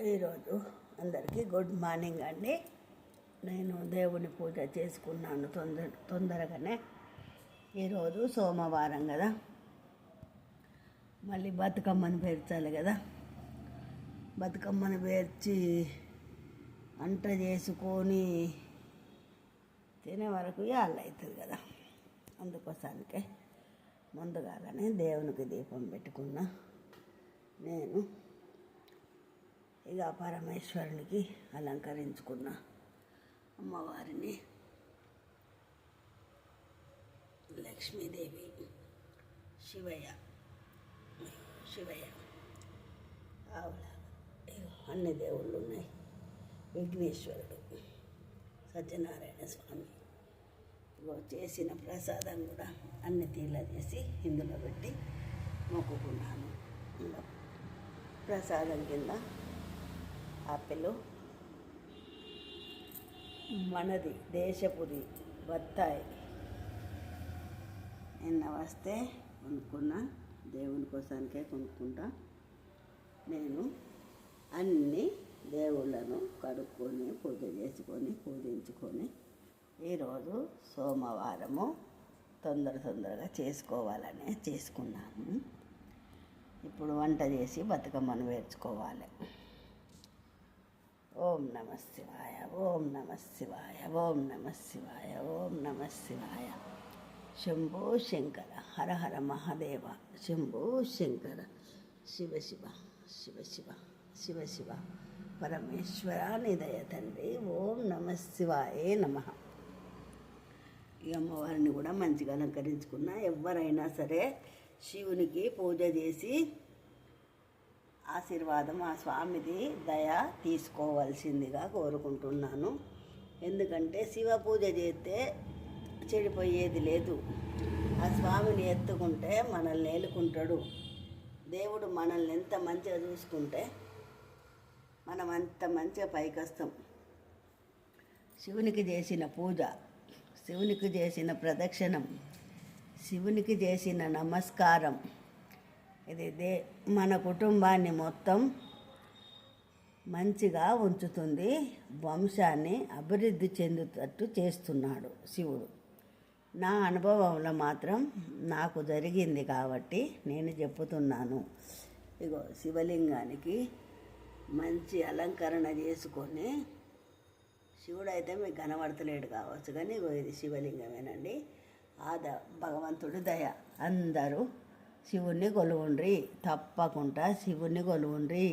ఈరోజు అందరికీ good morning అండి. నేను దేవుని పూజ చేసుకున్నాను తొందరగానే. ఈరోజు సోమవారం కదా, మళ్ళీ బతుకమ్మని పేర్చాలి కదా. బతుకమ్మని పేర్చి వంట చేసుకొని తినే వరకు యాళ్ళు అవుతుంది కదా. అందుకోసానికే ముందుగానే దేవునికి దీపం పెట్టుకున్నా. నేను ఇక పరమేశ్వరునికి అలంకరించుకున్న అమ్మవారిని, లక్ష్మీదేవి, శివయ్య ఆవుల అన్ని దేవుళ్ళు ఉన్నాయి. విఘ్నేశ్వరుడు, సత్యనారాయణ స్వామి. చేసిన ప్రసాదం కూడా అన్ని తీర్ల చేసి ఇందులో పెట్టి మొక్కుకున్నాను. ప్రసాదం కింద ఆపిల్, మనది దేశపురి బత్తాయి నిన్న వస్తే కొనుక్కున్నా. దేవుని కోసానికే కొనుక్కుంటా. నేను అన్ని దేవుళ్ళను కడుక్కొని పూజ చేసుకొని పూజించుకొని ఈరోజు సోమవారము తొందరగా చేసుకోవాలనే చేసుకున్నాను. ఇప్పుడు వంట చేసి బతుకమ్మను పేర్చుకోవాలి. ఓం నమ శివాయ, ఓం నమ శివాయ, ఓం నమ శివాయ, ఓం నమ శివాయ. శంభో శంకర, హర హర మహాదేవ, శంభో శంకర, శివ శివ శివ శివ శివ శివ పరమేశ్వర నిదయ తండ్రి. ఓం నమ శివాయే నమః. ఈ అమ్మవారిని కూడా మంచిగా అలంకరించుకున్నా. ఎవరైనా సరే శివునికి పూజ చేసి ఆశీర్వాదం ఆ స్వామిది దయ తీసుకోవాల్సిందిగా కోరుకుంటున్నాను. ఎందుకంటే శివ పూజ చేస్తే చెడిపోయేది లేదు. ఆ స్వామిని ఎత్తుకుంటే మనల్ని ఏలుకుంటాడు. దేవుడు మనల్ని ఎంత మంచిగా చూసుకుంటే మనం అంత మంచిగా పైకి వస్తాం. శివునికి చేసిన పూజ, శివునికి చేసిన ప్రదక్షిణం, శివునికి చేసిన నమస్కారం, ఇది మన కుటుంబాన్ని మొత్తం మంచిగా ఉంచుతుంది. వంశాన్ని అభివృద్ధి చెందుతట్టు చేస్తున్నాడు శివుడు. నా అనుభవంలో మాత్రం నాకు జరిగింది కాబట్టి నేను చెప్పుతున్నాను. ఇగో శివలింగానికి మంచి అలంకరణ చేసుకొని, శివుడు అయితే మీకు కనబడతలేడు కావచ్చు కానీ ఇగో ఇది శివలింగమేనండి. భగవంతుడి దయ. అందరూ శివుణ్ణి కొలువుండ్రి, తప్పకుండా శివుణ్ణి కొలువుండ్రి.